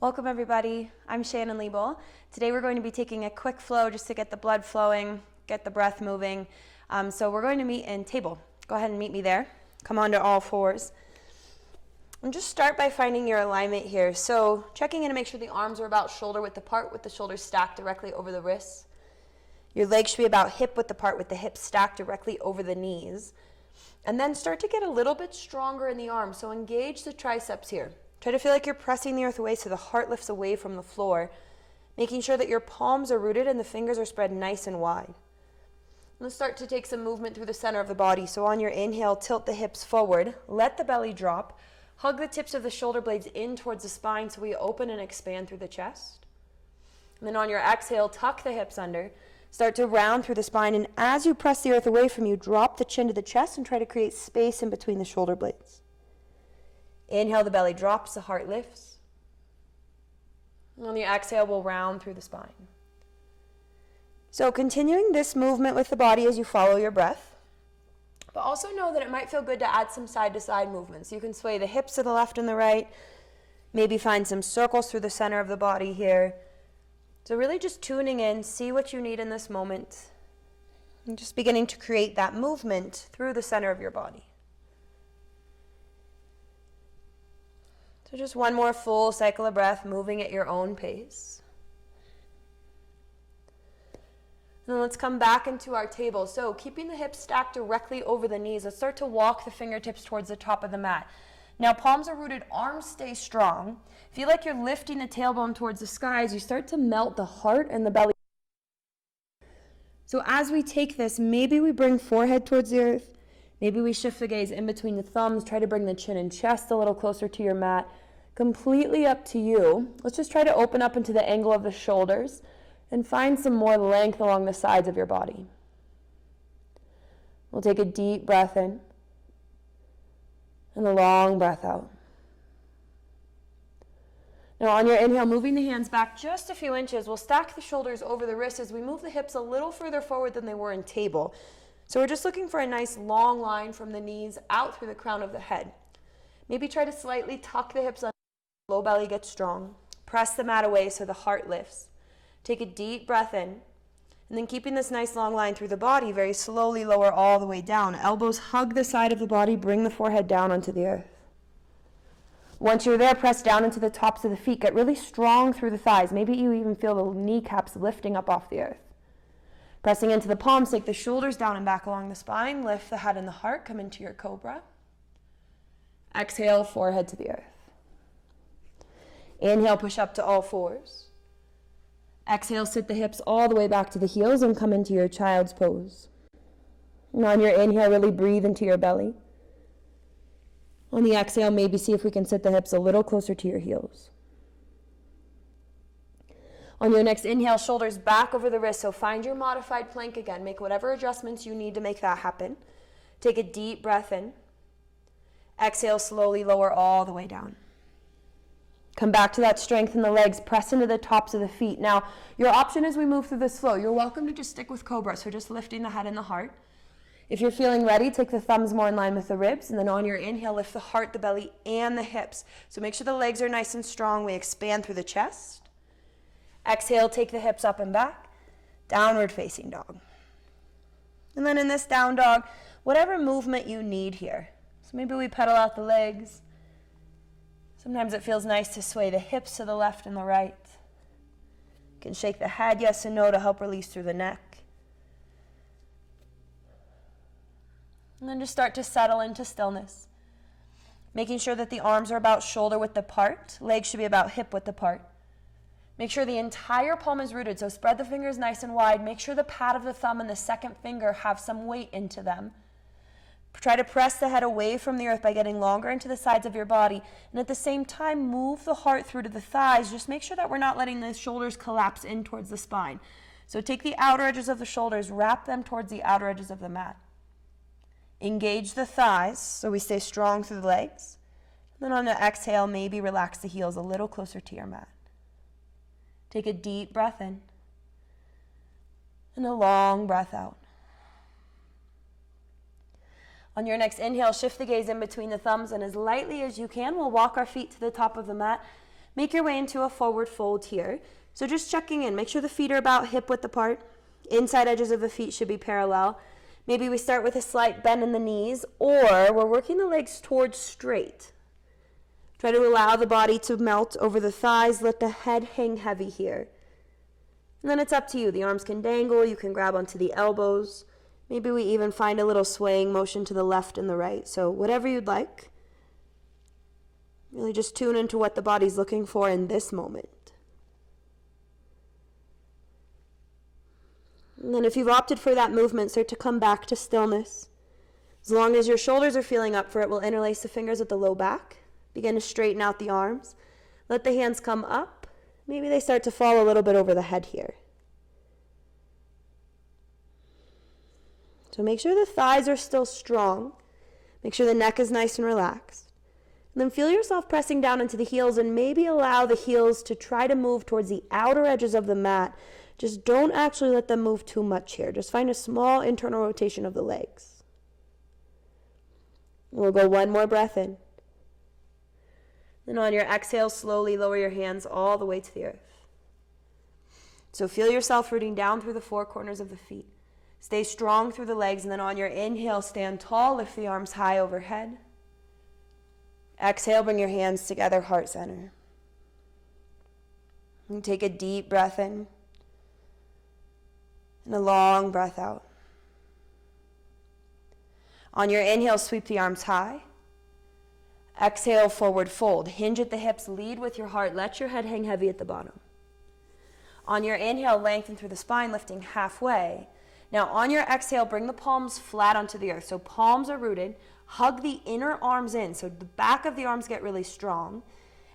Welcome everybody, I'm Shannon. Today we're going to be taking a quick flow just to get the blood flowing, get the breath moving. So we're going to meet in table. Go ahead and meet me there. Come onto all fours. And just start by finding your alignment here. So checking in to make sure the arms are about shoulder width apart with the shoulders stacked directly over the wrists. Your legs should be about hip width apart with the hips stacked directly over the knees. And then start to get a little bit stronger in the arms. So engage the triceps here. Try to feel like you're pressing the earth away so the heart lifts away from the floor, making sure that your palms are rooted and the fingers are spread nice and wide. Let's start to take some movement through the center of the body. So on your inhale, tilt the hips forward, let the belly drop, hug the tips of the shoulder blades in towards the spine so we open and expand through the chest. And then on your exhale, tuck the hips under, start to round through the spine, and as you press the earth away from you, drop the chin to the chest and try to create space in between the shoulder blades. Inhale, the belly drops, the heart lifts. And on the exhale, we'll round through the spine. So continuing this movement with the body as you follow your breath, but also know that it might feel good to add some side-to-side movements. You can sway the hips to the left and the right, maybe find some circles through the center of the body here. So really just tuning in, see what you need in this moment, and just beginning to create that movement through the center of your body. So just one more full cycle of breath, moving at your own pace. And then let's come back into our table. So keeping the hips stacked directly over the knees, let's start to walk the fingertips towards the top of the mat. Now palms are rooted, arms stay strong. Feel like you're lifting the tailbone towards the sky as you start to melt the heart and the belly. So as we take this, maybe we bring forehead towards the earth. Maybe we shift the gaze in between the thumbs, try to bring the chin and chest a little closer to your mat. Completely up to you. Let's just try to open up into the angle of the shoulders and find some more length along the sides of your body. We'll take a deep breath in and a long breath out. Now on your inhale, moving the hands back just a few inches, we'll stack the shoulders over the wrists as we move the hips a little further forward than they were in table. So we're just looking for a nice long line from the knees out through the crown of the head. Maybe try to slightly tuck the hips under, low belly gets strong. Press the mat away so the heart lifts. Take a deep breath in, and then keeping this nice long line through the body, very slowly lower all the way down. Elbows hug the side of the body, bring the forehead down onto the earth. Once you're there, press down into the tops of the feet. Get really strong through the thighs. Maybe you even feel the kneecaps lifting up off the earth. Pressing into the palms, take the shoulders down and back along the spine. Lift the head and the heart. Come into your cobra. Exhale, forehead to the earth. Inhale, push up to all fours. Exhale, sit the hips all the way back to the heels and come into your child's pose. And on your inhale, really breathe into your belly. On the exhale, maybe see if we can sit the hips a little closer to your heels. On your next inhale, shoulders back over the wrist. So find your modified plank again. Make whatever adjustments you need to make that happen. Take a deep breath in. Exhale, slowly lower all the way down. Come back to that strength in the legs. Press into the tops of the feet. Now, your option as we move through this flow, you're welcome to just stick with cobra. So just lifting the head and the heart. If you're feeling ready, take the thumbs more in line with the ribs. And then on your inhale, lift the heart, the belly, and the hips. So make sure the legs are nice and strong. We expand through the chest. Exhale, take the hips up and back. Downward facing dog. And then in this down dog, whatever movement you need here. So maybe we pedal out the legs. Sometimes it feels nice to sway the hips to the left and the right. You can shake the head yes and no to help release through the neck. And then just start to settle into stillness. Making sure that the arms are about shoulder width apart. Legs should be about hip width apart. Make sure the entire palm is rooted, so spread the fingers nice and wide. Make sure the pad of the thumb and the second finger have some weight into them. Try to press the head away from the earth by getting longer into the sides of your body. And at the same time, move the heart through to the thighs. Just make sure that we're not letting the shoulders collapse in towards the spine. So take the outer edges of the shoulders, wrap them towards the outer edges of the mat. Engage the thighs so we stay strong through the legs. And then on the exhale, maybe relax the heels a little closer to your mat. Take a deep breath in and a long breath out. On your next inhale, shift the gaze in between the thumbs, and as lightly as you can, we'll walk our feet to the top of the mat. Make your way into a forward fold here. So just checking in. Make sure the feet are about hip width apart. Inside edges of the feet should be parallel. Maybe we start with a slight bend in the knees, or we're working the legs towards straight. Try to allow the body to melt over the thighs. Let the head hang heavy here. And then it's up to you. The arms can dangle. You can grab onto the elbows. Maybe we even find a little swaying motion to the left and the right. So whatever you'd like. Really just tune into what the body's looking for in this moment. And then if you've opted for that movement, start to come back to stillness. As long as your shoulders are feeling up for it, we'll interlace the fingers at the low back. Begin to straighten out the arms. Let the hands come up. Maybe they start to fall a little bit over the head here. So make sure the thighs are still strong. Make sure the neck is nice and relaxed. And then feel yourself pressing down into the heels, and maybe allow the heels to try to move towards the outer edges of the mat. Just don't actually let them move too much here. Just find a small internal rotation of the legs. We'll go one more breath in. Then on your exhale, slowly lower your hands all the way to the earth. So feel yourself rooting down through the four corners of the feet. Stay strong through the legs, and then on your inhale, stand tall, lift the arms high overhead. Exhale, bring your hands together, heart center. And take a deep breath in. And a long breath out. On your inhale, sweep the arms high. Exhale, forward fold. Hinge at the hips, lead with your heart. Let your head hang heavy at the bottom. On your inhale, lengthen through the spine, lifting halfway. Now on your exhale, bring the palms flat onto the earth. So palms are rooted. Hug the inner arms in, so the back of the arms get really strong.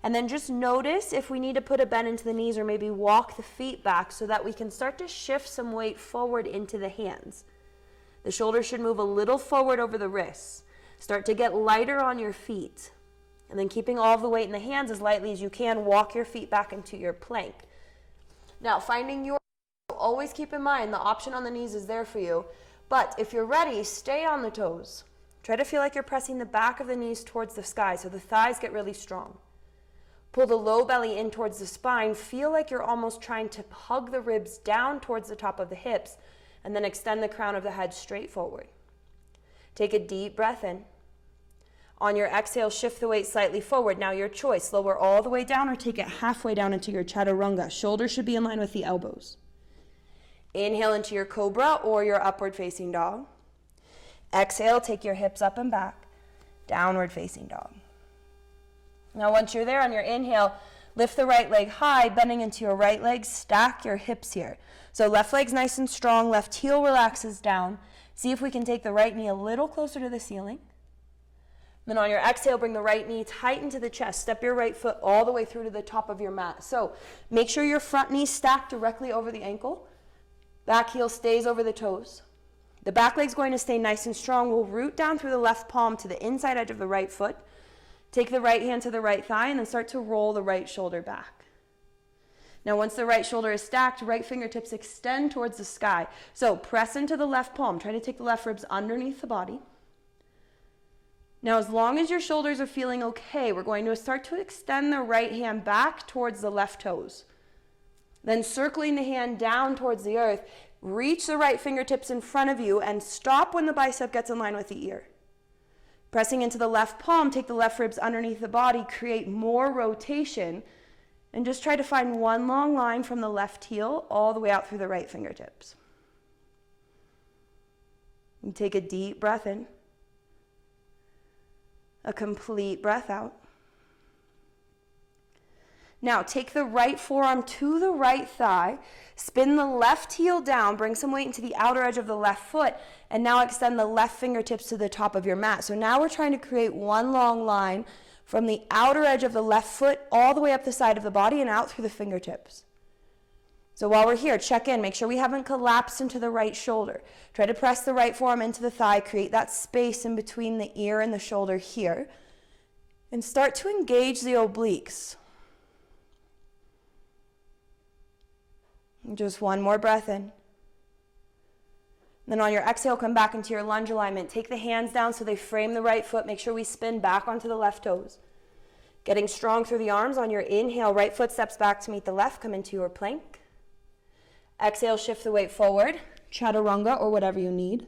And then just notice if we need to put a bend into the knees or maybe walk the feet back so that we can start to shift some weight forward into the hands. The shoulders should move a little forward over the wrists. Start to get lighter on your feet. And then keeping all of the weight in the hands as lightly as you can, walk your feet back into your plank. Now finding your, always keep in mind the option on the knees is there for you. But if you're ready, stay on the toes. Try to feel like you're pressing the back of the knees towards the sky so the thighs get really strong. Pull the low belly in towards the spine. Feel like you're almost trying to hug the ribs down towards the top of the hips, and then extend the crown of the head straight forward. Take a deep breath in. On your exhale, shift the weight slightly forward. Now your choice, lower all the way down or take it halfway down into your chaturanga. Shoulders should be in line with the elbows. Inhale into your cobra or your upward facing dog. Exhale, take your hips up and back. Downward facing dog. Now once you're there, on your inhale, lift the right leg high, bending into your right leg. Stack your hips here. So left leg's nice and strong, left heel relaxes down. See if we can take the right knee a little closer to the ceiling. Then on your exhale, bring the right knee tight into the chest. Step your right foot all the way through to the top of your mat. So make sure your front knee stacked directly over the ankle. Back heel stays over the toes. The back leg's going to stay nice and strong. We'll root down through the left palm to the inside edge of the right foot. Take the right hand to the right thigh and then start to roll the right shoulder back. Now once the right shoulder is stacked, right fingertips extend towards the sky. So press into the left palm. Try to take the left ribs underneath the body. Now as long as your shoulders are feeling okay, we're going to start to extend the right hand back towards the left toes. Then circling the hand down towards the earth, reach the right fingertips in front of you and stop when the bicep gets in line with the ear. Pressing into the left palm, take the left ribs underneath the body, create more rotation, and just try to find one long line from the left heel all the way out through the right fingertips. And take a deep breath in, a complete breath out. Now take the right forearm to the right thigh, spin the left heel down, bring some weight into the outer edge of the left foot, and now extend the left fingertips to the top of your mat. So now we're trying to create one long line from the outer edge of the left foot all the way up the side of the body and out through the fingertips. So while we're here, check in, make sure we haven't collapsed into the right shoulder. Try to press the right forearm into the thigh, create that space in between the ear and the shoulder here, and start to engage the obliques. Just one more breath in. Then on your exhale, come back into your lunge alignment. Take the hands down so they frame the right foot. Make sure we spin back onto the left toes. Getting strong through the arms. On your inhale, right foot steps back to meet the left. Come into your plank. Exhale, shift the weight forward. Chaturanga or whatever you need.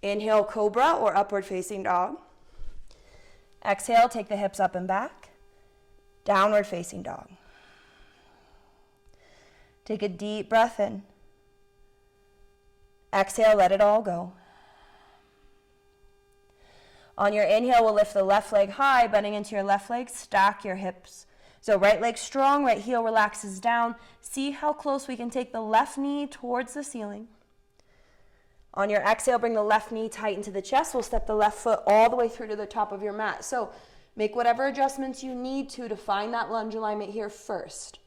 Inhale, cobra or upward facing dog. Exhale, take the hips up and back. Downward facing dog. Take a deep breath in. Exhale, let it all go. On your inhale, we'll lift the left leg high, bending into your left leg, stack your hips. So right leg strong, right heel relaxes down. See how close we can take the left knee towards the ceiling. On your exhale, bring the left knee tight into the chest. We'll step the left foot all the way through to the top of your mat. So make whatever adjustments you need to find that lunge alignment here first.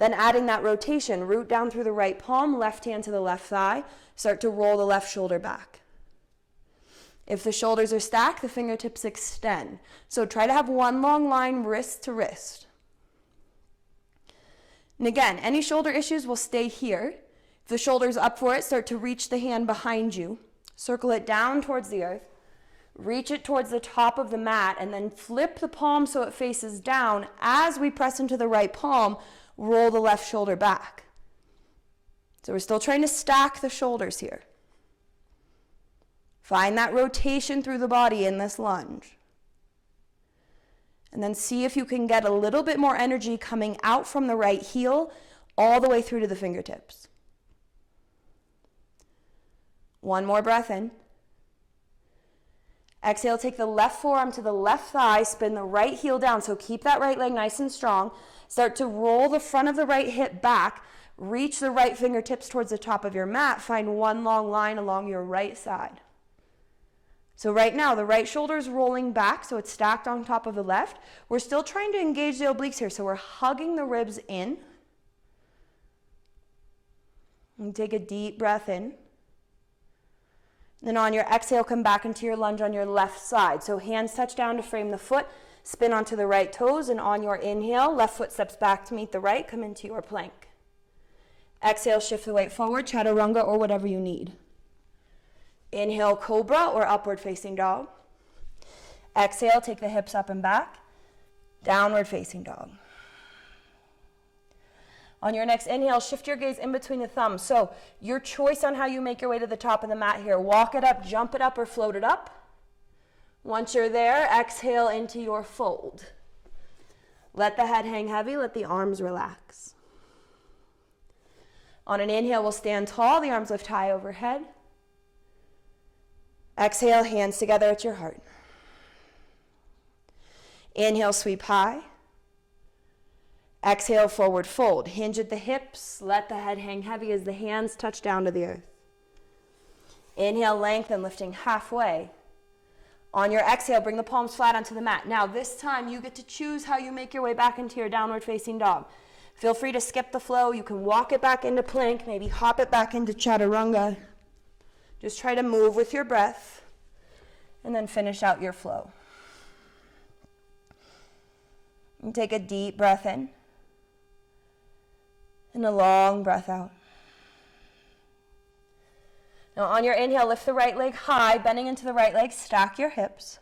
Then adding that rotation, root down through the right palm, left hand to the left thigh. Start to roll the left shoulder back. If the shoulders are stacked, the fingertips extend. So try to have one long line, wrist to wrist. And again, any shoulder issues will stay here. If the shoulder's up for it, start to reach the hand behind you. Circle it down towards the earth. Reach it towards the top of the mat, and then flip the palm so it faces down. As we press into the right palm, roll the left shoulder back. So we're still trying to stack the shoulders here. Find that rotation through the body in this lunge. And then see if you can get a little bit more energy coming out from the right heel all the way through to the fingertips. One more breath in. Exhale, take the left forearm to the left thigh, spin the right heel down. So keep that right leg nice and strong. Start to roll the front of the right hip back. Reach the right fingertips towards the top of your mat. Find one long line along your right side. So right now, the right shoulder is rolling back, so it's stacked on top of the left. We're still trying to engage the obliques here, so we're hugging the ribs in. And take a deep breath in. Then on your exhale, come back into your lunge on your left side. So hands touch down to frame the foot, spin onto the right toes, and on your inhale, left foot steps back to meet the right, come into your plank. Exhale, shift the weight forward, chaturanga or whatever you need. Inhale, cobra or upward facing dog. Exhale, take the hips up and back. Downward facing dog. On your next inhale, shift your gaze in between the thumbs. So your choice on how you make your way to the top of the mat here. Walk it up, jump it up, or float it up. Once you're there, exhale into your fold. Let the head hang heavy, let the arms relax. On an inhale, we'll stand tall, the arms lift high overhead. Exhale, hands together at your heart. Inhale, sweep high. Exhale, forward fold. Hinge at the hips. Let the head hang heavy as the hands touch down to the earth. Inhale, lengthen, lifting halfway. On your exhale, bring the palms flat onto the mat. Now, this time, you get to choose how you make your way back into your downward facing dog. Feel free to skip the flow. You can walk it back into plank, maybe hop it back into chaturanga. Just try to move with your breath and then finish out your flow. And take a deep breath in and a long breath out. Now on your inhale, lift the right leg high, bending into the right leg, stack your hips.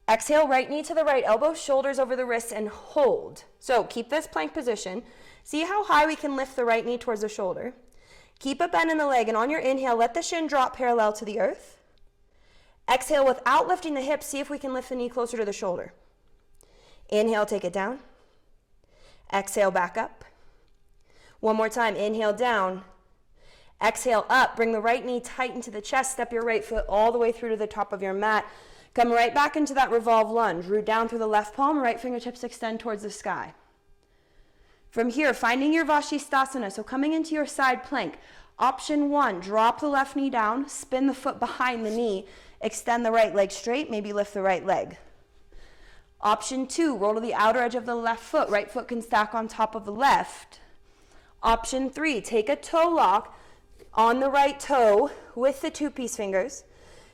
Exhale, right knee to the right elbow, shoulders over the wrists, and hold. So keep this plank position. See how high we can lift the right knee towards the shoulder. Keep a bend in the leg, and on your inhale, let the shin drop parallel to the earth. Exhale, without lifting the hips, see if we can lift the knee closer to the shoulder. Inhale, take it down. Exhale, back up. One more time, inhale down. Exhale up, bring the right knee tight into the chest, step your right foot all the way through to the top of your mat. Come right back into that revolve lunge. Root down through the left palm, right fingertips extend towards the sky. From here, finding your Vashisthasana, so coming into your side plank. Option 1, drop the left knee down, spin the foot behind the knee, extend the right leg straight, maybe lift the right leg. Option 2, roll to the outer edge of the left foot, right foot can stack on top of the left. Option 3, take a toe lock on the right toe with the 2-piece fingers,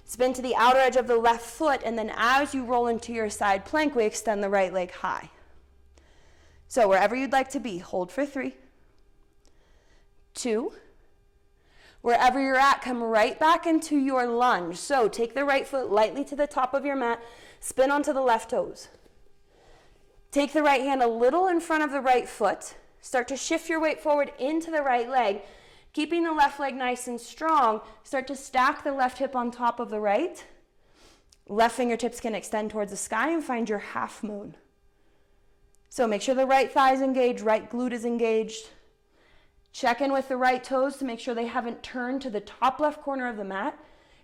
spin to the outer edge of the left foot, and then as you roll into your side plank, we extend the right leg high. So wherever you'd like to be, hold for 3, 2, wherever you're at, come right back into your lunge. So take the right foot lightly to the top of your mat, spin onto the left toes. Take the right hand a little in front of the right foot. Start to shift your weight forward into the right leg. Keeping the left leg nice and strong, start to stack the left hip on top of the right. Left fingertips can extend towards the sky and find your half moon. So make sure the right thigh is engaged, right glute is engaged. Check in with the right toes to make sure they haven't turned to the top left corner of the mat.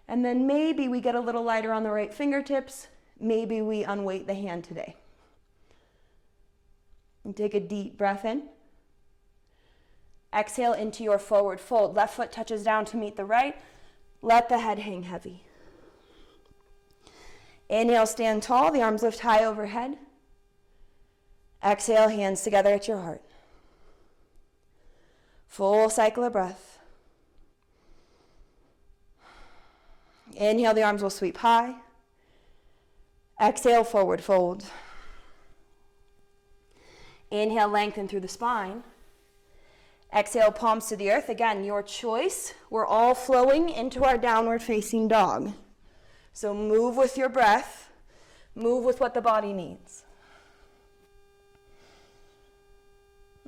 And then maybe we get a little lighter on the right fingertips. Maybe we unweight the hand today. And take a deep breath in. Exhale into your forward fold. Left foot touches down to meet the right. Let the head hang heavy. Inhale, stand tall. The arms lift high overhead. Exhale, hands together at your heart. Full cycle of breath. Inhale, the arms will sweep high. Exhale, forward fold. Inhale, lengthen through the spine. Exhale, palms to the earth. Again, your choice. We're all flowing into our downward facing dog. So move with your breath. Move with what the body needs.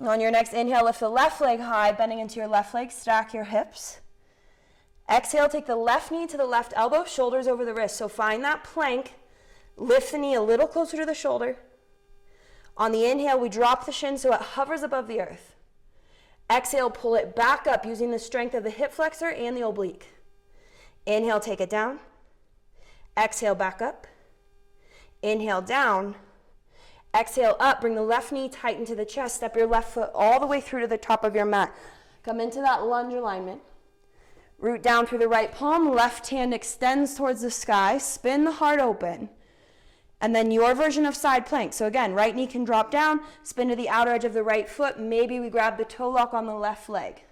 On your next inhale, lift the left leg high, bending into your left leg. Stack your hips. Exhale, take the left knee to the left elbow, shoulders over the wrist. So find that plank. Lift the knee a little closer to the shoulder. On the inhale, we drop the shin so it hovers above the earth. Exhale, pull it back up using the strength of the hip flexor and the oblique. Inhale, take it down. Exhale, back up. Inhale, down. Exhale, up. Bring the left knee tight into the chest. Step your left foot all the way through to the top of your mat. Come into that lunge alignment. Root down through the right palm. Left hand extends towards the sky. Spin the heart open. And then your version of side plank. So again, right knee can drop down, spin to the outer edge of the right foot. Maybe we grab the toe lock on the left leg.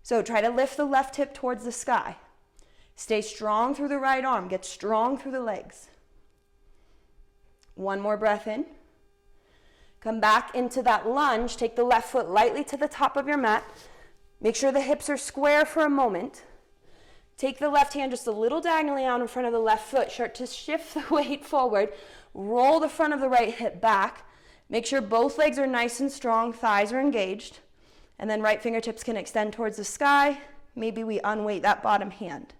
So try to lift the left hip towards the sky. Stay strong through the right arm. Get strong through the legs. One more breath in. Come back into that lunge. Take the left foot lightly to the top of your mat. Make sure the hips are square for a moment. Take the left hand just a little diagonally out in front of the left foot. Start to shift the weight forward. Roll the front of the right hip back. Make sure both legs are nice and strong. Thighs are engaged. And then right fingertips can extend towards the sky. Maybe we unweight that bottom hand.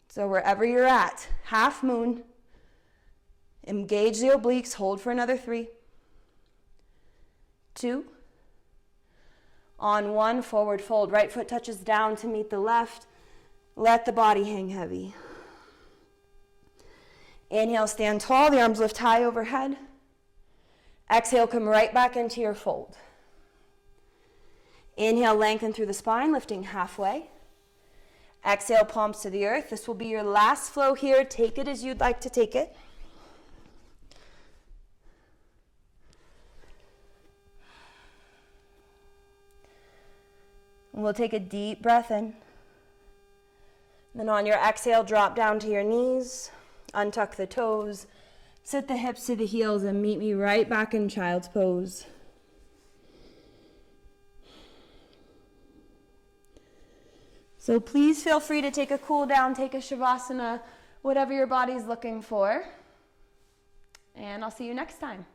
So wherever you're at, half moon. Engage the obliques. Hold for another 3. 2. On 1, forward fold. Right foot touches down to meet the left. Let the body hang heavy. Inhale, stand tall. The arms lift high overhead. Exhale, come right back into your fold. Inhale, lengthen through the spine, lifting halfway. Exhale, palms to the earth. This will be your last flow here. Take it as you'd like to take it. We'll take a deep breath in. Then on your exhale, drop down to your knees, untuck the toes, sit the hips to the heels, and meet me right back in child's pose. So please feel free to take a cool down, take a shavasana, whatever your body's looking for. And I'll see you next time.